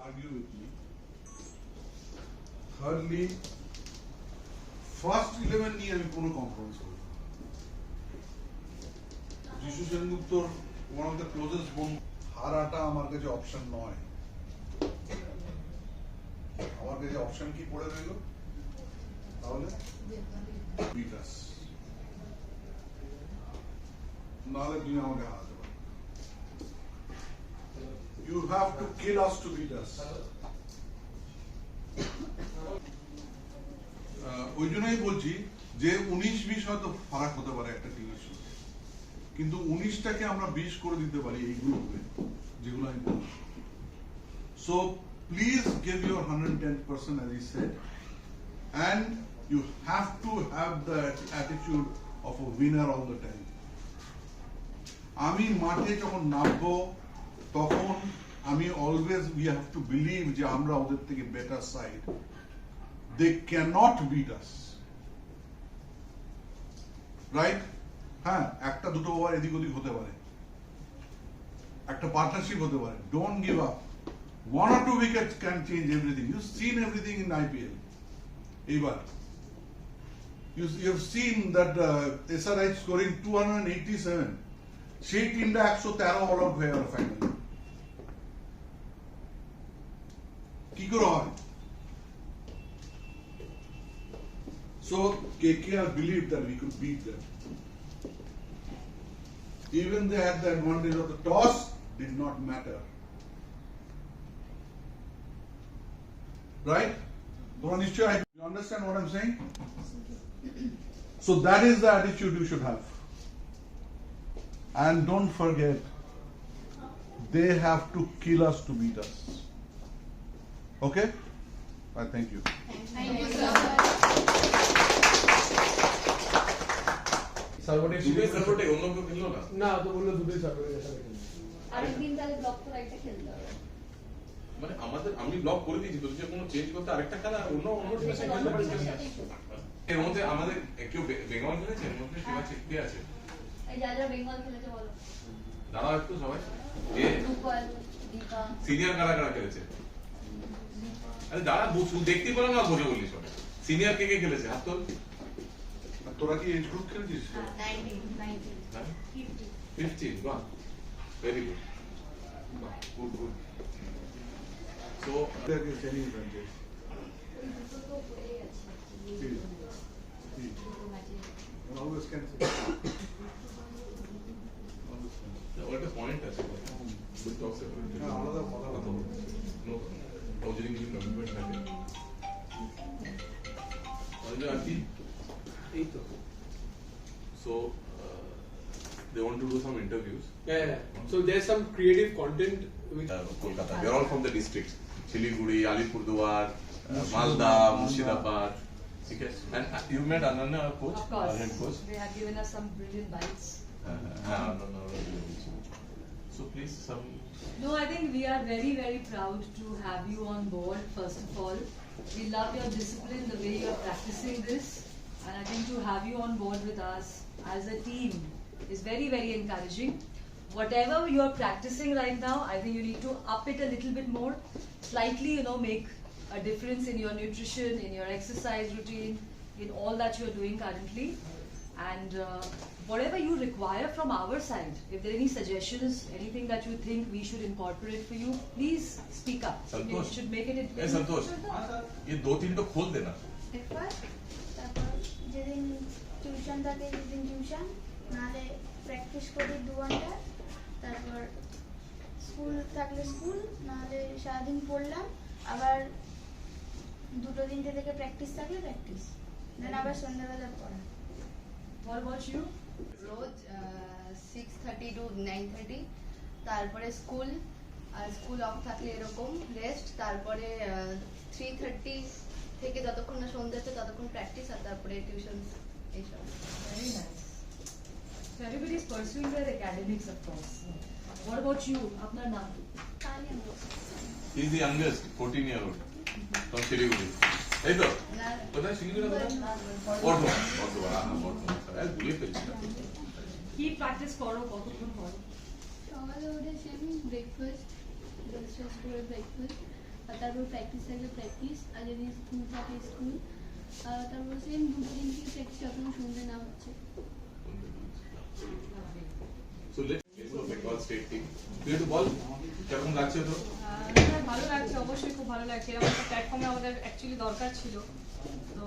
argue with me. Thirdly, first 11 নিয়ে আমি কোনো কম্প্রোমাইজ করি না। যিশু সেনগুপ্তর one of the closest বন্ধু, হারাটা আমার কাছে অপশন নয়। আমার কাছে অপশন কি পড়ে রইল? তাহলে beat us, নাহলে তুমি আমাকে হারাতে পারবে। You have to kill us to beat us. ওই জন্যই বলছি যে 19-20 হয়তো ফারাক হতে পারে একটা টিমের সাথে, কিন্তু 19টাকে আমরা 20 করে দিতে পারি এই গ্রুপে, যেগুলো আমি বললাম। So please give your 110% as he said, and you have to have the attitude of a winner all the time. আমি মাঠে যখন নামবো তখন আমি always we have to believe যে আমরা ওদের থেকে better side. They cannot beat us. Right? হ্যাঁ, একটা দুটো ওভার এদিক ওদিক হতে পারে, একটা পার্টনারশিপ হতে পারে। Don't give up. 1 or 2 wickets can change everything. You've seen everything in IPL. এইবার you've seen that SRH scoring 287. সেই টিমটা 113 অল আউট হয়ে গেল ফাইনালে। কি করে হয়? So KKR believed that we could beat them. Even they had the advantage of the toss, did not matter. Right? You understand what I'm saying? So that is the attitude you should have. And don't forget, they have to kill us to beat us. Okay? I thank you. Thank you, sir. সার্ভোটেক দুটোই সার্ভোটেক, অন্য কেউ খেললো না? না, তো বললো দুটোই সার্ভোটেকের সাথে খেলবে। আরেকদিন তাহলে ব্লক করে একটা খেলতে হবে। মানে আমাদের আমি ব্লক করে দিয়েছি, তো যে কোনো চেঞ্জ করতে আরেকটা খেলা অন্য টিমের সাথে খেলতে পারি। এর মধ্যে আমাদের কেউ বেঙ্গল খেলেছে? এর মধ্যে কেউ আছে? কে আছে? এই যারা বেঙ্গল খেলেছে বলো। দাঁড়াও একটু সবাই। এ রূপল, দীপা, সিনিয়র কারা কারা খেলেছে? আরে দাঁড়া, দেখতে পেলো না, বোঝে বললি সব। সিনিয়র কে কে খেলেছে? হাত তোল। তোরা কি এজ গ্রুপ খেলছিস? 15, বাহ, very good, good good. So টেনিং ফ্র্যাঞ্চাইজ ওই দুটো তো পড়ে গেছে। দুটো ম্যাচে। Always cancel. ওটা পয়েন্ট আছে, আলাদা কথা বলতে হবে। ও যদি কিছু কমিটমেন্ট থাকে আরকি। এই তো। So they want to do some interviews. Yeah. So there's some creative content which Kolkata. They're all from the districts. Siliguri, Alipurduar, Malda, Murshidabad. Okay. And you met Ananya, our coach, Of course. our head coach. They have given us some brilliant bites. So please, some. No, I think we are very, very proud to have you on board, first of all. We love your discipline, the way you are practicing this. And I think to have you on board with us as a team is very, very encouraging. Whatever you are practicing right now, I think you need to up it a little bit more. Slightly, make a difference in your nutrition, in your exercise routine, in all that you are doing currently. And whatever you require from our side, if there are any suggestions, anything that you think we should incorporate for you, please speak up. Santosh. You should make it in. Hey Santosh, ये 2-3 तो खोल देना. তারপর যেদিন tuition থাকে সেদিন tuition, নাহলে practice করি 2 ঘন্টা। তারপর স্কুল থাকলে স্কুল, নাহলে সারাদিন পড়লাম। আবার 2-3টে থেকে প্র্যাকটিস থাকলে প্র্যাকটিস, দেন আবার সন্ধ্যাবেলা পড়া। What about you? Rose 6:30 to 9:30, তারপরে স্কুল, আর স্কুল অফ থাকলে এরকম রেস্ট, তারপরে 3:30 থেকে যতক্ষণ না সন্ধ্যা হচ্ছে ততক্ষণ প্র্যাকটিস, আর তারপরে টিউশন এইসব। Very nice. So everybody is pursuing their academics, of course. What about you? Apna naam? He is the youngest, 14-year-old from Siliguri. এই তো কোথায় শিলিগুড়ি? বর্ধমান, বর্ধমান, ভুলে ফেলছি। কি প্র্যাকটিস করো, কতক্ষণ করো? সকালে উঠে সেম ব্রেকফাস্ট, ব্রেকফাস্ট করে ব্রেকফাস্ট, আর তারপর প্র্যাকটিস থাকলে প্র্যাকটিস, আর যদি স্কুল থাকে স্কুল, আর তারপর সেম 2-3 দিন প্র্যাকটিস যখন সন্ধ্যে না হচ্ছে। So let's go Bengal state team. তুই একটু বল কেমন লাগছে তো? হ্যাঁ, ভালো লাগছে, অবশ্যই খুব ভালো লাগছে। এরকম একটা প্ল্যাটফর্মে আমাদের অ্যাকচুয়ালি দরকার ছিল, তো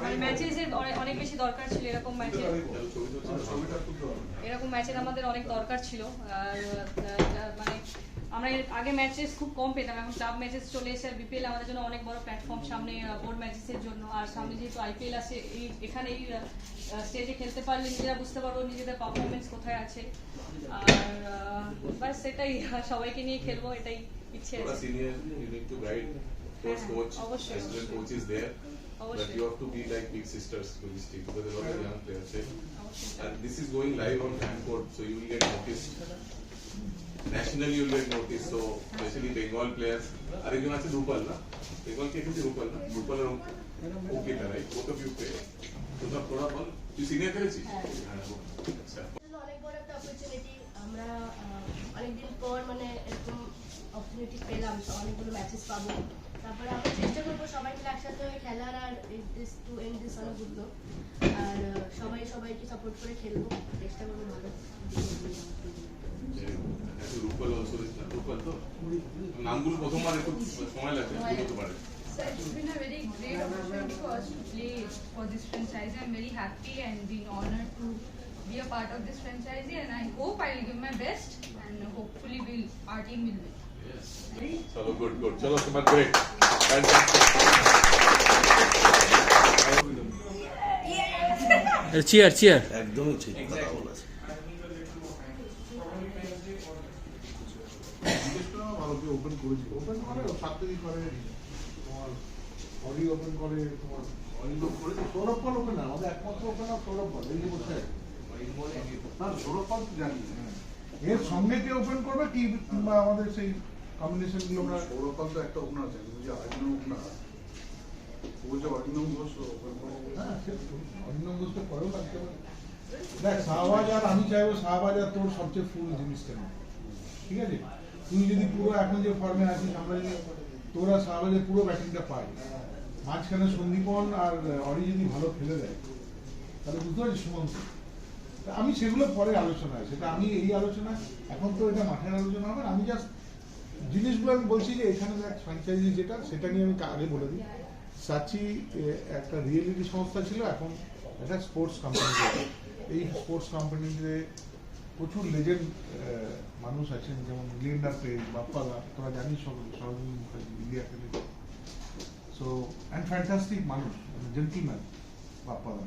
মানে ম্যাচেসের অনেক বেশি দরকার ছিল, এরকম ম্যাচে এরকম ম্যাচের আমাদের অনেক দরকার ছিল। আর মানে আমরা এর আগে ম্যাচেস খুব কম পেতাম, এখন ক্লাব ম্যাচেস চলে এসে বিপিএল আমাদের জন্য অনেক বড় প্ল্যাটফর্ম, সামনে বোর্ড ম্যাচেসের জন্য। আর সামনে যেহেতু আইপিএল আছে, এখানে এই স্টেজে খেলতে পারলে নিজেরা বুঝতে পারবো নিজেদের পারফরমেন্স কোথায় আছে। আর বাস সেটাই, সবাইকে নিয়ে খেলবো, এটাই ইচ্ছে তোরা আছে। Senior, you need to guide. First হ্যাঁ, coach, অবশ্যই, assistant coach is there. But অবশ্যই। you have to be like big sisters to this team because there are a lot of young players there. অবশ্যই। And this is going live on Fancourt, so you will get noticed. Nationally you will get noticed, so especially Bengal players. আরেকজন আছে রূপাল না? বেঙ্গল কে খেলছে রূপাল না? রূপাল আর ওকে তারাই, both of you play. তোরা বল, তুই senior খেলেছিস? হ্যাঁ, আচ্ছা। অনেক বড় একটা অপরচুনিটি, আমরা অনেকদিন পর মানে এরকম অপরচুনিটি পেলাম, তো অনেকগুলো ম্যাচেস পাবো। তারপরে আমরা চেষ্টা করবো সবাই মিলে একসাথে হয়ে খেলার, আর this to end this on good note. আর সবাইকে সাপোর্ট করে খেলবো, চেষ্টা করবো ভালো। রূপাল অলসো না, রূপাল তো নামগুলো প্রথমবার একটু সময় লাগবে বলতে পারে। So it's been a very great opportunity for us to play for this franchise. I'm very happy and being honored to be a part of this franchise, and I hope I'll give my best, and hopefully our team will win. Yes. Chalo, good. Chalo, Sumant, great. Fantastic. Chair একদমই ঠিক কথা বলেছে। ভারতীয় open করেছি, open করে সাত্বিক করে, তোমার Audi open করে, তোমার অডিও করেছে, সৌরভ পাল ওপেন, আমাদের একমাত্র ওপেন আর সৌরভ পাল, এই যে বসে আছে। না সৌরভ পাল তো জানি, এর সঙ্গে কে ওপেন করবে কি, কিংবা আমাদের সেই কম্বিনেশন গুলো আমরা। সৌরভ পাল তো একটা ওপেনার আছে, কিন্তু যে অরিন্দম ওপেনার ও যে অরিন্দম ঘোষ ওপেন করে, হ্যাঁ অরিন্দম ঘোষ তো করেও লাগতে পারে। দেখ শাহবাজ আর আমি চাইবো শাহবাজ আর তোর সবচেয়ে ফুল জিনিসটা নেই, ঠিক আছে? তুই যদি পুরো এখন যে ফর্মে আছিস, আমরা যদি তোরা শাহবাজের পুরো ব্যাটিংটা পাই, মাঝখানে সন্দীপন আর অরি যদি ভালো খেলে দেয়, তাহলে বুঝতে পারছিস সুমন্ত। আমি সেগুলো পরে আলোচনায়, সেটা আমি এই আলোচনা, এখন তো এটা মাঠের আলোচনা হবে। আমি জাস্ট জিনিসগুলো আমি বলছি যে এখানে দেখ ফ্র্যাঞ্চাইজি যেটা, সেটা নিয়ে আমি আগে বলে দিই। সাচি একটা রিয়েলিটি সংস্থা ছিল, এখন একটা স্পোর্টস কোম্পানি। এই স্পোর্টস কোম্পানিতে প্রচুর লেজেন্ড মানুষ আছেন, যেমন লিয়েন্ডার পেজ, বাপ্পাদা, তোরা জানিস সরোজিনী মুখার্জি, ইন্ডিয়া খেলে। সো অ্যান্ড ফ্যান্টাস্টিক মানুষ, জেন্টলম্যান বাপ্পাদা।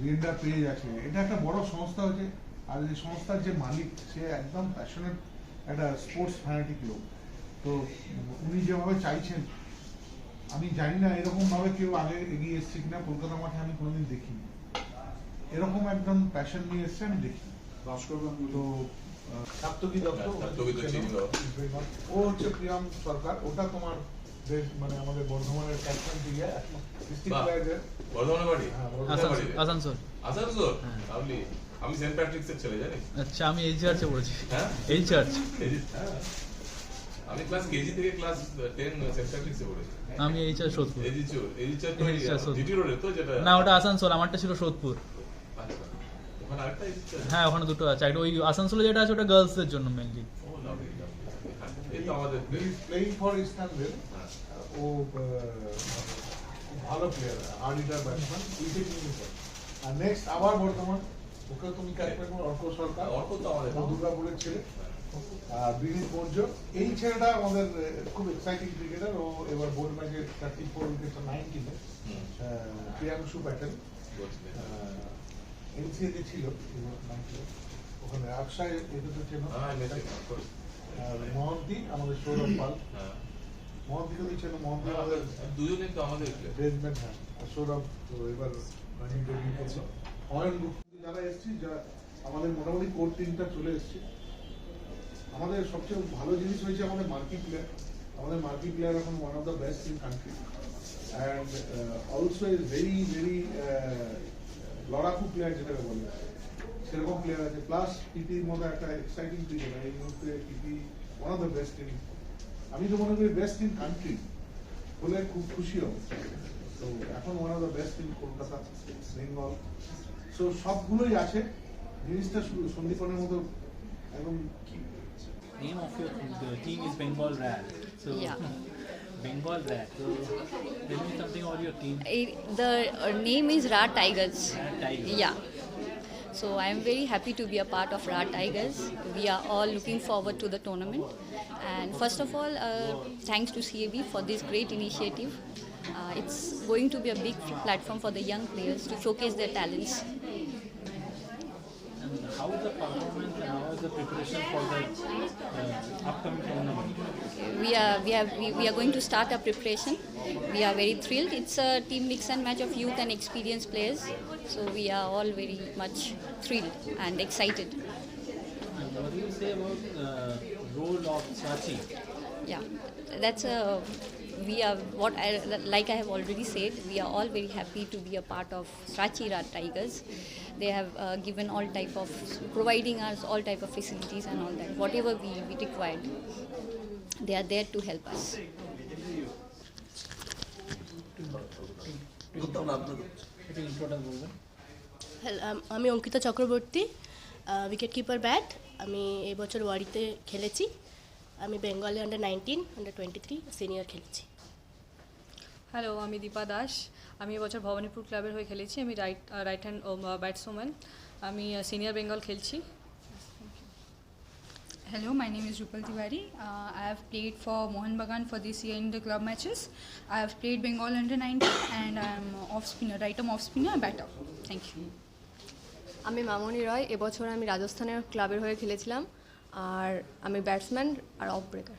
লিয়েন্ডার পেজ আছে, এটা একটা বড় সংস্থা হয়েছে। আর এই সংস্থার যে মালিক, সে একদম প্যাশনেট একটা স্পোর্টস ফ্যানাটিক লোক। তো উনি যেভাবে চাইছেন, আমি জানি না এরকম ভাবে কেউ আগে এগিয়ে এসছে কিনা, কলকাতা মাঠে আমি কোনোদিন দেখিনি। এরকম একদম প্যাশন নিয়ে এসছে আমি দেখি। তো সাপ্তকী দত্ত, ও হচ্ছে প্রিয়াম সরকার, ওটা তোমার মানে আমাদের বর্ধমানের ক্যাপ্টেন দিয়ে ডিস্ট্রিক্ট প্লেয়ারদের। বর্ধমানের বাড়ি? আসানসোল। আসানসোল? তাহলে আমি সেন্ট প্যাট্রিক্সের ছেলে, জানিস? আচ্ছা, আমি এই চার্চে পড়েছি। হ্যাঁ, এই চার্চ। আমি ক্লাস কেজি থেকে ক্লাস 10 সেন্ট প্যাট্রিক্সে পড়েছি। আমি এই চার্চ সোদপুর। এই চার্চ তো জিটি রোডে তো, যেটা না ওটা আসানসোল, আমারটা ছিল সোদপুর। আচ্ছা, ওখানে আরেকটা হ্যাঁ, ওখানে দুটো আছে। একটা ওই আসানসোলে যেটা আছে ওটা গার্লসদের জন্য মেইনলি। এই তো আমাদের প্লেইং ফর ইস্টানবুল। ও ভালো প্লেয়ার, আর্লিটার ব্যাটসম্যান, উইকেট নিয়ে করে। আর নেক্সট আবার বর্তমান, ওকে তুমি ক্যাপ্টেন করো, অর্ক সরকার। অর্ক তো আমাদের দুর্গাপুরের ছেলে। আর বিনীত মৌর্য, এই ছেলেটা আমাদের খুব এক্সাইটিং ক্রিকেটার। ও এবার বোর্ড ম্যাচে 34 উইকেট 9 কিনে। প্রিয়াংশু প্যাটেল এনসিএতে ছিল, ওখানে আকশায় এটা তো চেনো। আর মহন্তি আমাদের সৌরভ পাল, মহন্তিকে তো চেনো। মহন্তি আমাদের দুজনে তো আমাদের বেসমেন্ট। হ্যাঁ, আর সৌরভ তো এবার রানিং ডেবিউ করছে। অয়ন গুপ্ত যারা এসছি, যা আমাদের মোটামুটি কোর টিমটা চলে এসছে। আমাদের সবচেয়ে ভালো জিনিস হয়েছে আমাদের মার্কি প্লেয়ার। আমাদের মার্কি প্লেয়ার এখন one of the best in country, and also is very very লড়াকু প্লেয়ার যেটাকে বলে, সেরকম প্লেয়ার আছে। প্লাস পিপির মতো একটা এক্সাইটিং ক্রিকেটার, এই মুহূর্তে PP one of the best in আমি তো মনে করি বেস্ট ইন কান্ট্রি বলে খুব খুশি হব। তো এখন one of the best in Kolkata, Bengal. So সবগুলোই আছে, জিনিসটা শুধু সন্দীপনের মতো একদম কি Name of your team is Bengal Rat. So Yeah. Bengal Rat. So tell me something about your team. The name is Ra Tigers. Rat Tigers. Yeah. So I am very happy to be a part of Ra Tigers. We are all looking forward to the tournament. And first of all, thanks to CAB for this great initiative. It's going to be a big platform for the young players to showcase their talents. And how is the performance and how is the preparation for the upcoming tournament? We are going to start our preparation. We are very thrilled. It's a team mix and match of youth and experienced players. So we are all very much thrilled and excited. And what do you say about role of Sachi? Yeah, that's like I have already said, we are all very happy to be a part of Sachi Rat Tigers. They have given providing us all type of facilities and all that. Whatever we required, they are there to help us. আমি Ankita Chakraborty, wicket keeper bat. আমি এই বছর ওয়ারিতে খেলেছি। আমি বেঙ্গলে under-19, আন্ডার-23 senior খেলেছি। Hello, আমি দীপা দাস। আমি এবছর ভবানীপুর ক্লাবের হয়ে খেলেছি। আমি রাইট হ্যান্ড ব্যাটসম্যান। আমি সিনিয়র বেঙ্গল খেলছি। Hello, my name is Rupal Tiwari. I have played for Mohan Bagan for this year in the club matches. I have played Bengal under-19 and I am off spinner, right arm off spinner, batter. Thank you. আমি মামনি রয়। এবছর আমি রাজস্থানের ক্লাবের হয়ে খেলেছিলাম, আর আমি batsman R of breaker.